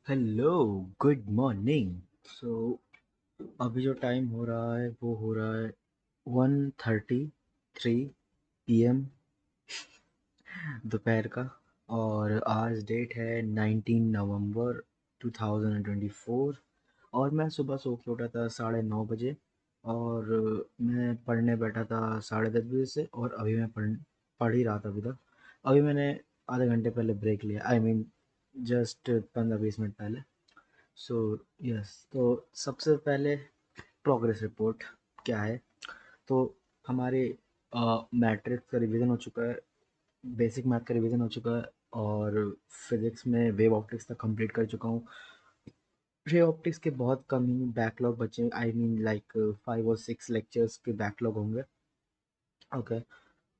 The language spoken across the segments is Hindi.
Hello, good morning. सो अभी जो टाइम हो रहा है वो हो रहा है 1:33 PM दोपहर का। और आज डेट है 19 नवंबर 2024। और मैं सुबह सो के उठा था 9:30 बजे। और मैं पढ़ने बैठा था 10:30 बजे से, और अभी मैं पढ़ ही रहा था अभी तक। अभी मैंने आधे घंटे पहले ब्रेक लिया, आई मीन जस्ट 15-20 मिनट पहले। सो यस, तो सबसे पहले प्रोग्रेस रिपोर्ट क्या है। तो हमारे मैट्रिक्स का रिवीजन हो चुका है, बेसिक मैथ का रिवीजन हो चुका है, और फिजिक्स में वेव ऑप्टिक्स तक कंप्लीट कर चुका हूँ। वेव ऑप्टिक्स के बहुत कम ही बैकलॉग बचे, आई मीन लाइक 5 और 6 लेक्चर्स के बैकलॉग होंगे। ओके।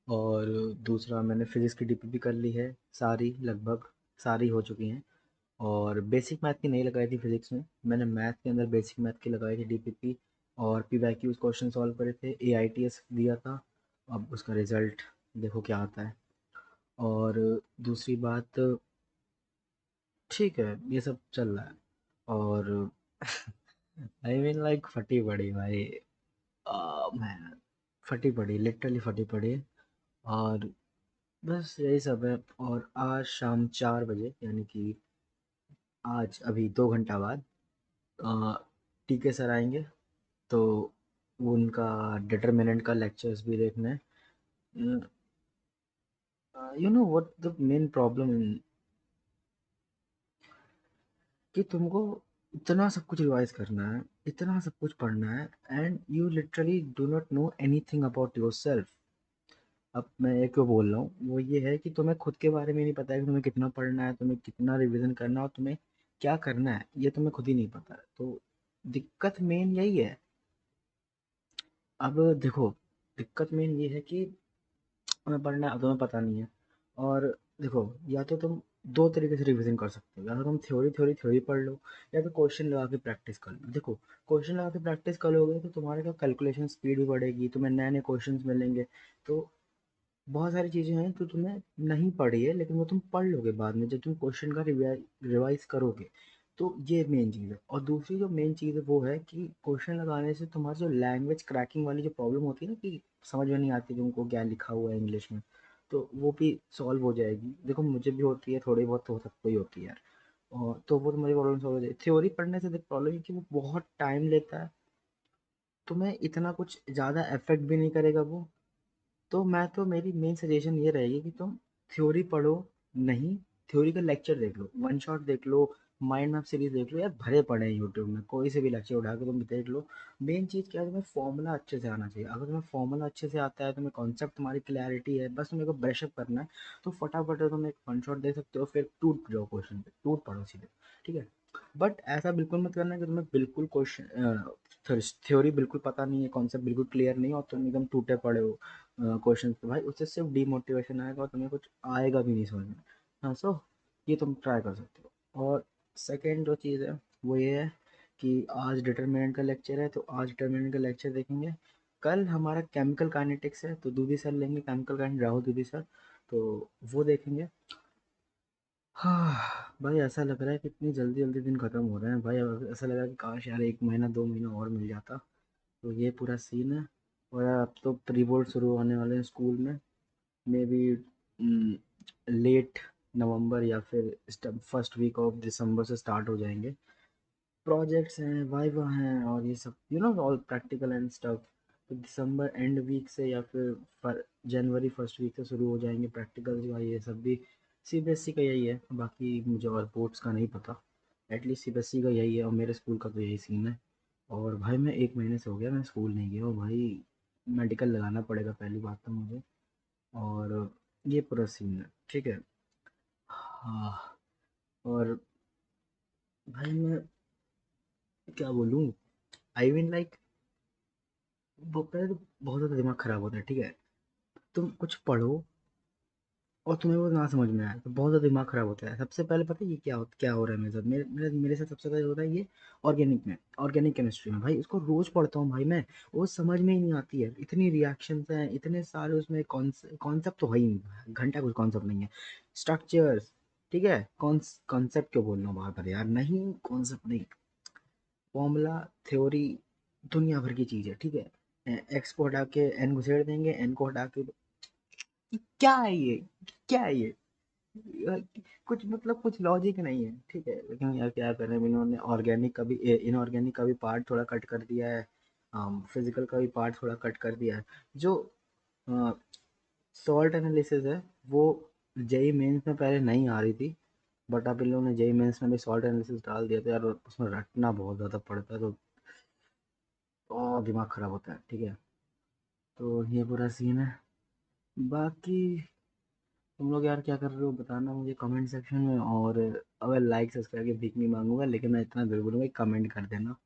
और दूसरा, मैंने फिजिक्स की डीपीपी कर ली है, सारी लगभग सारी हो चुकी हैं। और बेसिक मैथ की नहीं लगाई थी फिजिक्स में, मैंने मैथ के अंदर बेसिक मैथ की लगाई थी डीपीपी। और पीवाईक्यूज क्वेश्चन सॉल्व करे थे, एआईटीएस दिया था। अब उसका रिजल्ट देखो क्या आता है। और दूसरी बात, ठीक है, ये सब चल रहा है। और आई मीन लाइक फटी पड़ी भाई। मैं फटी पड़ी, लिटरली फटी पड़ी। और बस यही सब है। और आज शाम 4 बजे, यानी कि आज अभी 2 घंटा बाद टीके सर आएंगे। तो उनका डिटर्मिनेंट का लेक्चर्स भी देखना है। You know what the main problem, कि तुमको इतना सब कुछ रिवाइज करना है, इतना सब कुछ पढ़ना है, and you literally do not know anything about your self. अब मैं ये क्यों बोल रहा हूँ, वो ये है कि तुम्हें खुद के बारे में नहीं पता है कि तुम्हें कितना पढ़ना है, तुम्हें कितना रिवीजन करना है, और तुम्हें क्या करना है, ये तुम्हें खुद ही नहीं पता है। तो दिक्कत मेन यही है। अब देखो, दिक्कत मेन ये है कि तुम्हें पढ़ना है, अब तुम्हें पता नहीं है। और देखो, या तो तुम दो तरीके से रिवीजन कर सकते हो, या तो तुम थ्योरी थ्योरी थ्योरी पढ़ लो, या तो क्वेश्चन लगा के प्रैक्टिस कर लो। देखो, क्वेश्चन लगा के प्रैक्टिस कर लोगे तो तुम्हारे का कैलकुलेशन स्पीड भी बढ़ेगी, तुम्हें नए नए क्वेश्चंस मिलेंगे। तो बहुत सारी चीज़ें हैं जो तुम्हें नहीं पढ़ी है, लेकिन वो तुम पढ़ लोगे बाद में जब तुम क्वेश्चन का रिवाइज करोगे। तो ये मेन चीज़ है। और दूसरी जो मेन चीज़ है वो है कि क्वेश्चन लगाने से तुम्हारी जो लैंग्वेज क्रैकिंग वाली जो प्रॉब्लम होती है ना, कि समझ में नहीं आती कि उनको क्या लिखा हुआ है इंग्लिश में, तो वो भी सॉल्व हो जाएगी। देखो, मुझे भी होती है थोड़ी बहुत, तो सबको ही होती है यार। और तो वो तुम्हारी प्रॉब्लम सॉल्व हो जाएगी। थ्योरी पढ़ने से प्रॉब्लम है कि वो बहुत टाइम लेता है, तुम्हें इतना कुछ ज़्यादा अफेक्ट भी नहीं करेगा वो। तो मैं तो मेरी मेन सजेशन ये रहेगी कि तुम थ्योरी पढ़ो नहीं, थ्योरी का लेक्चर देख लो, वन शॉट देख लो, माइंड मैप सीरीज देख लो, यार भरे पड़े हैं यूट्यूब में, कोई से भी लेक्चर उठा के तुम देख लो। मेन चीज़ क्या है, तुम्हें फॉर्मूला अच्छे से आना चाहिए। अगर तुम्हें फॉर्मूला अच्छे से आता है, तुम्हें कॉन्सेप्ट, तुम्हारी क्लैरिटी है, बस तुम्हें को ब्रशअप करना है, तो फटाफट तुम एक वन शॉट दे सकते हो, फिर टूट जाओ क्वेश्चन पे, टूट पड़ो सीधे। ठीक है। बट ऐसा बिल्कुल मत करना कि तुम्हें बिल्कुल क्वेश्चन थ्योरी बिल्कुल पता नहीं है, कॉन्सेप्ट बिल्कुल क्लियर नहीं है, और तुम एकदम टूटे पड़े हो क्वेश्चन पे। भाई उससे सिर्फ डीमोटिवेशन आएगा और तुम्हें कुछ आएगा भी नहीं समझ में। हाँ, सो ये तुम ट्राई कर सकते हो। और सेकेंड जो चीज़ है वो ये है कि आज डिटर्मिनेंट का लेक्चर है, तो आज डिटर्मिनेंट का लेक्चर देखेंगे। कल हमारा केमिकल काइनेटिक्स है, तो दूबी सर लेंगे केमिकल काइनेटिक्स, राहुल दूबी सर, तो वो देखेंगे। हाँ भाई, ऐसा लग रहा है कि इतनी जल्दी जल्दी दिन खत्म हो रहे हैं भाई। अब ऐसा लग रहा है कि काश यार 1 महीना 2 महीना और मिल जाता। तो ये पूरा सीन है। और यार अब तो प्री बोर्ड शुरू होने वाले हैं स्कूल में, मे बी लेट नवंबर या फिर फर्स्ट वीक ऑफ दिसंबर से स्टार्ट हो जाएंगे। प्रोजेक्ट्स हैं, वाइवा हैं, और ये सब ऑल प्रैक्टिकल एंड स्टफ। तो दिसंबर एंड वीक से या फिर जनवरी फर्स्ट वीक से शुरू हो जाएंगे प्रैक्टिकल जो है, ये सब भी सीबीएसई का यही है। बाकी मुझे और बोर्ड्स का नहीं पता, एटलीस्ट सीबीएसई का यही है, और मेरे स्कूल का तो यही सीन है। और भाई मैं 1 महीने से हो गया मैं स्कूल नहीं गया हूँ भाई। मेडिकल लगाना पड़ेगा पहली बात तो मुझे। और ये पूरा सीन है, ठीक है। हाँ। और भाई मैं क्या बोलूँ, आई मीन लाइक वो पहले तो बहुत ज़्यादा दिमाग खराब होता है, ठीक है। तुम कुछ पढ़ो और तुम्हें वो ना समझ में आए तो बहुत ज़्यादा दिमाग खराब होता है। सबसे पहले पता है ये क्या हो रहा है मेरे साथ, मेरे साथ सबसे पहले होता है ये ऑर्गेनिक में, ऑर्गेनिक केमिस्ट्री में। भाई उसको रोज़ पढ़ता हूँ भाई मैं, वो समझ में ही नहीं आती है। इतनी रिएक्शंस हैं, इतने सारे उसमें कॉन्सेप्ट तो है ही नहीं, घंटा कुछ कॉन्सेप्ट नहीं है। स्ट्रक्चर्स, ठीक है, कॉन्सेप्ट क्यों बोल रहा हूँ बार बार यार, नहीं कॉन्सेप्ट नहीं, फॉर्मूला, थ्योरी, दुनिया भर की चीज है, ठीक है। एक्स को हटा के एन घुसेड़ देंगे, एन को हटा के, क्या है ये, क्या है ये, यार, कुछ मतलब कुछ लॉजिक नहीं है, ठीक है। लेकिन यार क्या करें, इन्होंने ऑर्गेनिक का भी, इनऑर्गेनिक का भी पार्ट थोड़ा कट कर दिया है, फिजिकल का भी पार्ट थोड़ा कट कर दिया है। जो सॉल्ट एनालिसिस है वो जेई मेंस में पहले नहीं आ रही थी, बट अब इन लोगों ने जेई मेंस में भी सॉल्ट एनालिसिस डाल दिया था यार, उसमें रटना बहुत ज़्यादा पड़ता है, तो दिमाग खराब होता है, ठीक है। तो ये पूरा सीन है। बाकी तुम लोग यार क्या कर रहे हो बताना मुझे कमेंट सेक्शन में, और अगर लाइक सब्सक्राइब की भीख नहीं मांगूंगा, लेकिन मैं इतना जरूर बोलूँगा, कमेंट कर देना,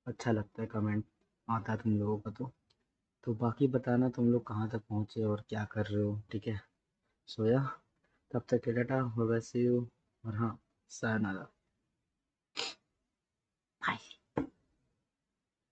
अच्छा लगता है कमेंट आता है तुम लोगों का। तो बाकी बताना तुम लोग कहाँ तक पहुँचे और क्या कर रहे हो, ठीक है। सोया, तब तक के tata, bye bye, see you, और हाँ, सायनारा, बाय।